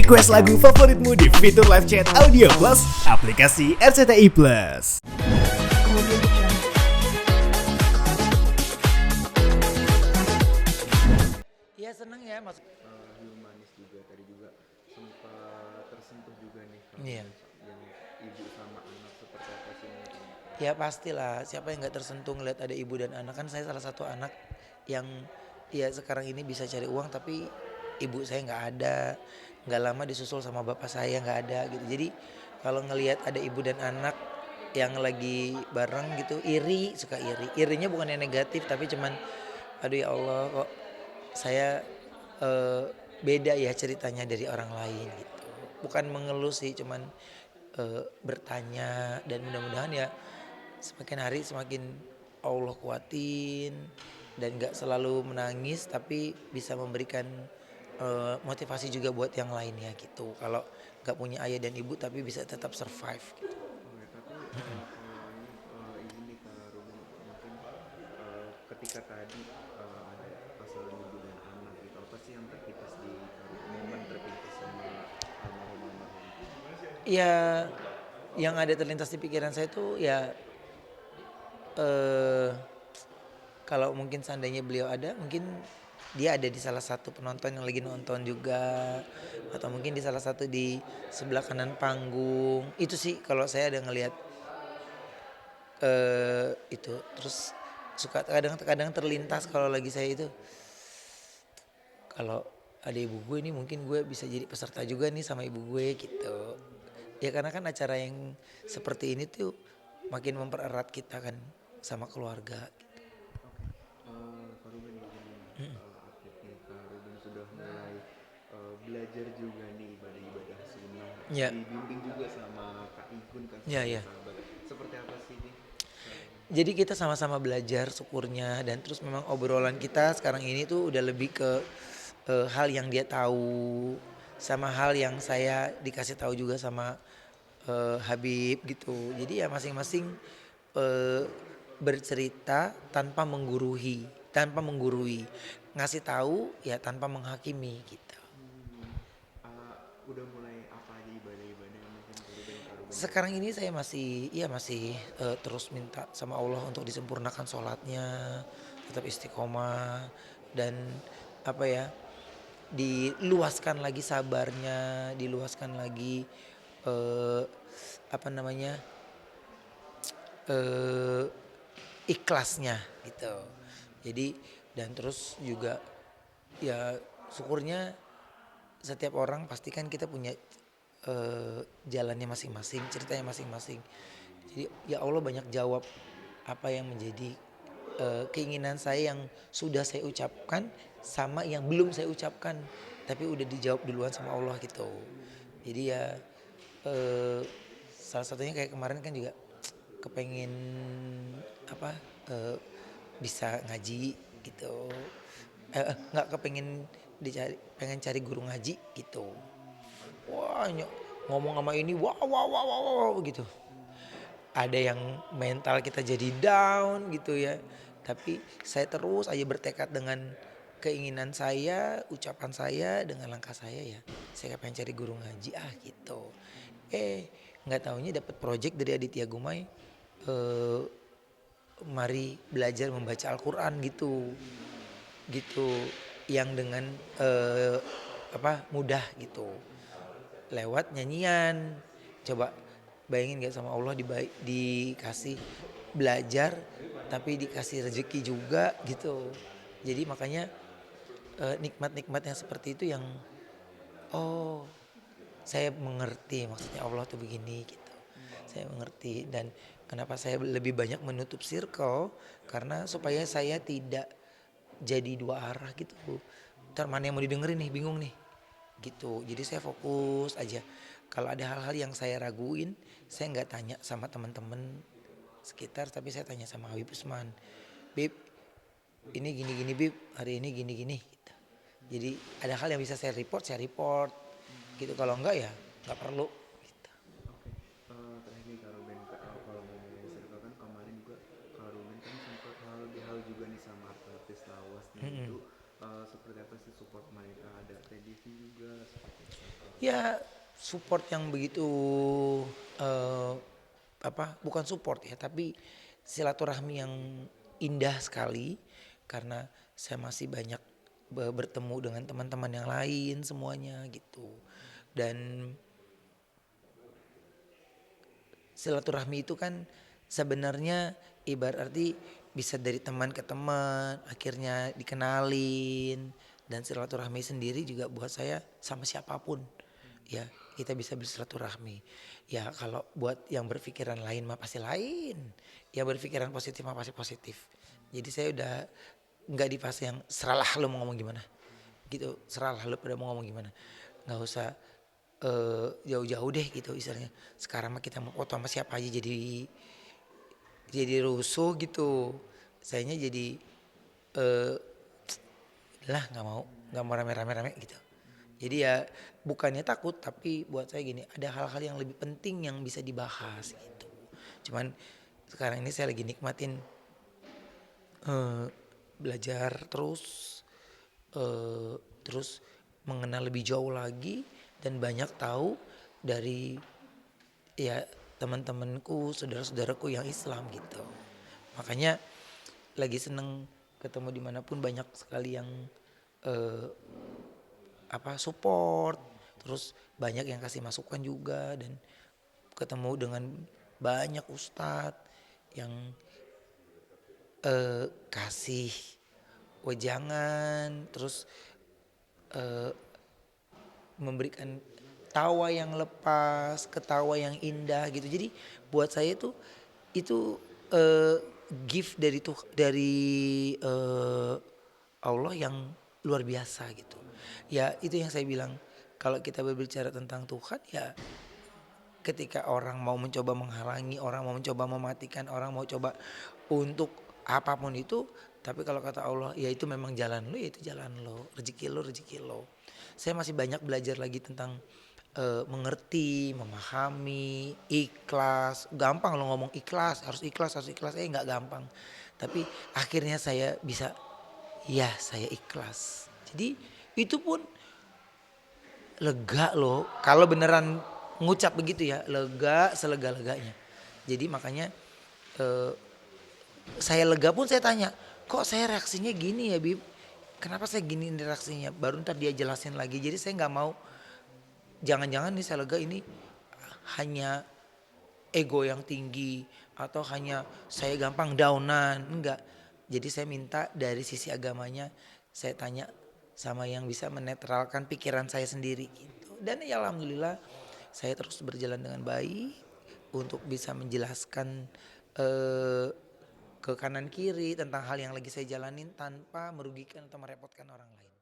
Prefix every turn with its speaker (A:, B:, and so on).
A: Request lagu favoritmu di fitur live chat Audio Plus, aplikasi RCTI Plus.
B: Ya seneng ya mas.
C: Humanis juga tadi juga sempat tersentuh juga nih kalau
B: Iya.
C: yang ibu sama anak seperti apa sih menurut kamu?
B: Ya pastilah, siapa yang nggak tersentuh ngeliat ada ibu dan anak. Kan saya salah satu anak yang ya sekarang ini bisa cari uang tapi ibu saya nggak ada, nggak lama disusul sama bapak saya nggak ada gitu. Jadi kalau ngelihat ada ibu dan anak yang lagi bareng gitu, iri, suka iri. Irinya bukan yang negatif tapi cuman aduh ya Allah kok saya eh, beda ya ceritanya dari orang lain gitu. Bukan mengeluh sih, cuman bertanya, dan mudah-mudahan ya semakin hari semakin Allah kuatin dan gak selalu menangis tapi bisa memberikan motivasi juga buat yang lainnya gitu. Kalau gak punya ayah dan ibu tapi bisa tetap survive gitu.
C: Oke, tapi kalau ini nih Kak Ruben mungkin ketika tadi ada pasangan ibu dan anak gitu apa sih yang terpikir di Kak Ruben, momen terpikir sama almarhum.
B: Ya yang ada terlintas di pikiran saya tuh ya eh kalau mungkin seandainya beliau ada, mungkin dia ada di salah satu penonton yang lagi nonton juga, atau mungkin di salah satu di sebelah kanan panggung. Itu sih kalau saya ada ngelihat itu. Terus suka kadang-kadang terlintas kalau lagi saya itu, kalau ada ibu gue nih mungkin gue bisa jadi peserta juga nih sama ibu gue gitu. Ya karena kan acara yang seperti ini tuh makin mempererat kita kan sama keluarga.
C: Kak Ruben gimana update-nya Kak Ruben sudah mulai belajar juga nih ibadah-ibadah sunnah
B: Ya,
C: dibimbing juga sama Kak Igun kan
B: ya,
C: sebagai
B: ya.
C: sahabat seperti apa sih nih Kak Ruben?
B: Jadi kita sama-sama belajar syukurnya, dan terus memang obrolan kita sekarang ini tuh udah lebih ke hal yang dia tahu sama hal yang saya dikasih tahu juga sama Habib gitu. Jadi ya masing-masing eh, bercerita tanpa menggurui, ngasih tahu ya tanpa menghakimi gitu.
C: Udah mulai apa aja ibadah-ibadah yang mungkin Kak Ruben
B: Sekarang ini saya masih terus minta sama Allah untuk disempurnakan sholatnya, tetap istiqomah, dan apa ya, diluaskan lagi sabarnya, diluaskan lagi eh, apa namanya, eh, ikhlasnya gitu. Jadi dan terus juga ya syukurnya setiap orang pasti kan kita punya jalannya masing-masing, ceritanya masing-masing. Jadi ya Allah banyak jawab apa yang menjadi keinginan saya yang sudah saya ucapkan sama yang belum saya ucapkan tapi udah dijawab duluan sama Allah gitu. Jadi ya eh, salah satunya kayak kemarin kan juga kepengen apa eh, bisa ngaji gitu. Nggak kepengen pengen cari guru ngaji gitu. Wah ngomong sama ini wow wow wow wow, wow gitu. Ada yang mental kita jadi down gitu ya. Tapi saya terus aja bertekad dengan keinginan saya, ucapan saya, dengan langkah saya ya. Saya pengen cari guru ngaji gitu. Nggak taunya dapat project dari Aditya Gumai. Eh, Mari belajar membaca Al-Quran gitu, gitu, yang dengan mudah gitu, lewat nyanyian. Coba bayangin gak sama Allah dikasih belajar tapi dikasih rezeki juga gitu. Jadi makanya nikmat-nikmat yang seperti itu yang oh saya mengerti maksudnya Allah tuh begini gitu. Saya mengerti, dan kenapa saya lebih banyak menutup circle karena supaya saya tidak jadi dua arah gitu. Ntar mana yang mau didengerin nih, bingung nih gitu. Jadi saya fokus aja. Kalau ada hal-hal yang saya raguin, saya nggak tanya sama teman-teman sekitar, tapi saya tanya sama Habib Usman. Bib, ini gini-gini Bib, hari ini gini-gini gitu. Jadi ada hal yang bisa saya report gitu. Kalau enggak ya nggak perlu gitu.
C: terakhir nih Kak Ruben kalau ngomongin circle kan kemarin juga Kak Ruben kan sempat hal juga nih sama artis lawas nih itu seperti apa sih support mereka, ada tradisi juga seperti itu.
B: Ya support yang begitu eh, bukan support ya, tapi silaturahmi yang indah sekali karena saya masih banyak bertemu dengan teman-teman yang lain semuanya gitu. Dan silaturahmi itu kan sebenarnya ibarat arti bisa dari teman ke teman, akhirnya dikenalin, dan silaturahmi sendiri juga buat saya sama siapapun ya kita bisa bersilaturahmi. Ya kalau buat yang berpikiran lain mah pasti lain, ya berpikiran positif mah pasti positif. Jadi saya udah nggak di fase yang seralah lo mau ngomong gimana gitu, seralah lo pada mau ngomong gimana, nggak usah jauh-jauh deh gitu istilahnya. Sekarang mah kita mau foto sama siapa aja jadi rusuh gitu. Sayanya jadi eh lah nggak mau rame-rame gitu. Jadi ya bukannya takut, tapi buat saya gini, ada hal-hal yang lebih penting yang bisa dibahas gitu. Cuman sekarang ini saya lagi nikmatin eh, belajar terus mengenal lebih jauh lagi dan banyak tahu dari ya teman-temanku, saudara-saudaraku yang Islam gitu. Makanya lagi seneng ketemu dimanapun banyak sekali yang eh, support, terus banyak yang kasih masukan juga, dan ketemu dengan banyak ustadz yang kasih wejangan, terus memberikan tawa yang lepas, ketawa yang indah gitu. Jadi buat saya itu gift dari Allah yang luar biasa gitu. Ya itu yang saya bilang, kalau kita berbicara tentang Tuhan ya ketika orang mau mencoba menghalangi, orang mau mencoba mematikan, orang mau coba untuk apapun itu, tapi kalau kata Allah ya itu memang jalan lo, ya itu jalan lo, rezeki lo. Saya masih banyak belajar lagi tentang mengerti, memahami, ikhlas. Gampang lo ngomong ikhlas, harus ikhlas, nggak gampang. Tapi akhirnya saya bisa, ya saya ikhlas. Jadi itu pun lega loh kalau beneran ngucap begitu ya, lega selega-leganya. Jadi makanya eh, saya lega pun saya tanya, kok saya reaksinya gini ya Bib, kenapa saya gini reaksinya, baru ntar dia jelasin lagi. Jadi saya nggak mau jangan-jangan nih saya lega ini hanya ego yang tinggi atau hanya saya gampang downan, enggak. Jadi saya minta dari sisi agamanya, saya tanya sama yang bisa menetralkan pikiran saya sendiri gitu. Dan ya alhamdulillah saya terus berjalan dengan baik untuk bisa menjelaskan ke kanan kiri tentang hal yang lagi saya jalanin tanpa merugikan atau merepotkan orang lain.